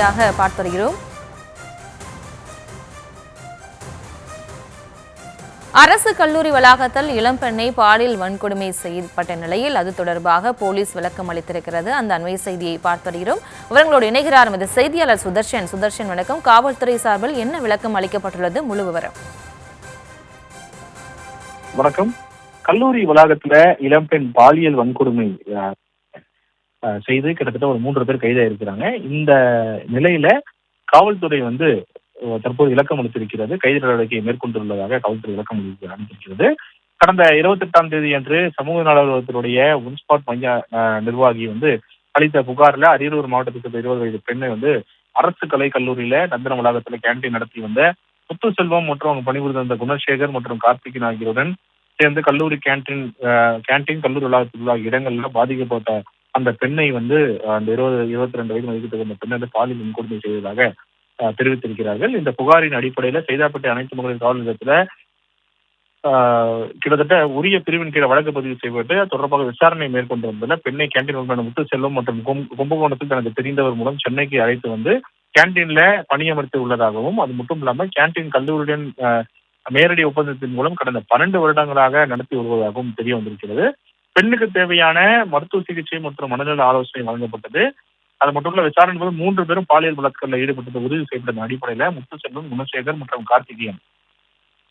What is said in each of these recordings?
முழுமையாக பார்த்து வருகிறோம். அரசு கல்லூரி வளாகத்தில் இளம்பெண்ணை பாலியல் வன்கொடுமை செய்யப்பட்ட நிலையில் அது தொடர்பாக போலீஸ் விளக்கம் அளித்திருக்கிறது. அந்த அண்மை செய்தியை பார்த்து வருகிறோம். அவர்களோடு இணைகிறார் எமது செய்தியாளர் சுதர்ஷன். சுதர்ஷன், வணக்கம். காவல்துறை சார்பில் என்ன விளக்கம் அளிக்கப்பட்டுள்ளது? முழு விவரம். வணக்கம். கல்லூரி வளாகத்துல இளம்பெண் பாலியல் வன்கொடுமை செய்து கிட்டத்தட்ட ஒரு 3 பேர் கைதாக இருக்கிறாங்க. இந்த நிலையில காவல்துறை தற்போது விளக்கம் அளித்திருக்கிறது. கைது நடவடிக்கையை மேற்கொண்டுள்ளதாக காவல்துறை விளக்கம் அளித்திருக்கிறது. கடந்த 28ஆம் தேதி அன்று சமூக நல அலுவலகத்தினுடைய ஒன்ஸ்பாட் மைய நிர்வாகி அளித்த புகார்ல அரியலூர் மாவட்டத்துக்கு 20 வயது பெண்ணை அரசு கலை கல்லூரியில நந்தன வளாகத்துல கேண்டீன் நடத்தி வந்த முத்துசெல்வம் மற்றும் அவங்க பணிபுரிந்த அந்த குணசேகர் மற்றும் கார்த்திகன் ஆகியோருடன் சேர்ந்து கல்லூரி கேண்டீன் கல்லூரி வளாகத்தில் உள்ள இடங்கள்ல பாதிக்கப்பட்ட அந்த பெண்ணை அந்த 22 வயது மதிக்கத்தக்க அந்த பெண்ணை பாலியல் வன்கொடுமை செய்ததாக தெரிவித்திருக்கிறார்கள். இந்த புகாரின் அடிப்படையில சைதாப்பேட்டை அனைத்து மகளிர் காவல் நிலையத்துல கிட்டத்தட்ட உரிய பிரிவின் கீழே வழக்கு பதிவு செய்யப்பட்டு தொடர்பாக விசாரணை மேற்கொண்டு வந்ததுல பெண்ணை கேண்டீன் உறுப்பினர் முத்துசெல்வம் மற்றும் கும்பகோணத்தில் தனக்கு தெரிந்தவர் மூலம் சென்னைக்கு அழைத்து கேண்டீன்ல பணியமர்த்தி உள்ளதாகவும், அது மட்டும் இல்லாம கேண்டீன் கல்லூரியுடன் நேரடி ஒப்பந்தத்தின் மூலம் கடந்த 12 வருடங்களாக நடத்தி வருவதாகவும் தெரிய வந்திருக்கிறது. பெண்ணுக்கு தேவையான மருத்துவ சிகிச்சை மற்றும் மனநல ஆலோசனை வழங்கப்பட்டது. அது மட்டும் இல்ல, விசாரணை போது 3 பேரும் பாலியல் பலாத்காரத்தில் ஈடுபட்டது உறுதி செய்யப்பட்ட அடிப்படையில முத்துசெல்வம், குணசேகர் மற்றும் கார்த்திகேயன்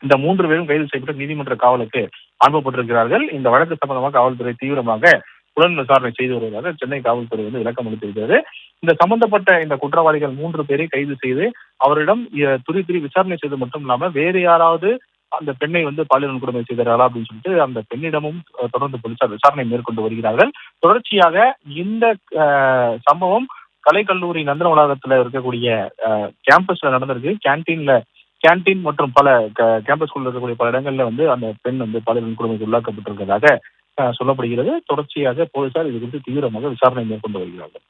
இந்த 3 பேரும் கைது செய்யப்பட்டு நீதிமன்ற காவலுக்கு அனுப்பப்பட்டிருக்கிறார்கள். இந்த வழக்கு சம்பந்தமாக காவல்துறை தீவிரமாக புலன் விசாரணை செய்து வருவதாக சென்னை காவல்துறை விளக்கம் அளித்திருக்கிறது. இந்த சம்பந்தப்பட்ட இந்த குற்றவாளிகள் 3 பேரை கைது செய்து அவரிடம் துரி விசாரணை செய்து மட்டும் இல்லாம வேறு யாராவது அந்த பெண்ணை பாலியல் வன்கொடுமை செய்தாரா அப்படின்னு சொல்லிட்டு அந்த பெண்ணிடமும் தொடர்ந்து போலீசார் விசாரணை மேற்கொண்டு வருகிறார்கள். தொடர்ச்சியாக இந்த சம்பவம் கலைக்கல்லூரி நந்தன வளாகத்துல இருக்கக்கூடிய கேம்பஸ்ல நடந்திருக்கு. கேண்டீன் மற்றும் பல கேம்பஸ்குள்ள இருக்கக்கூடிய பல இடங்கள்ல அந்த பெண் பாலியல் வன்கொடுமைக்கு உள்ளாக்கப்பட்டிருக்கிறதாக சொல்லப்படுகிறது. தொடர்ச்சியாக போலீசார் இது குறித்து தீவிரமாக விசாரணை மேற்கொண்டு வருகிறார்கள்.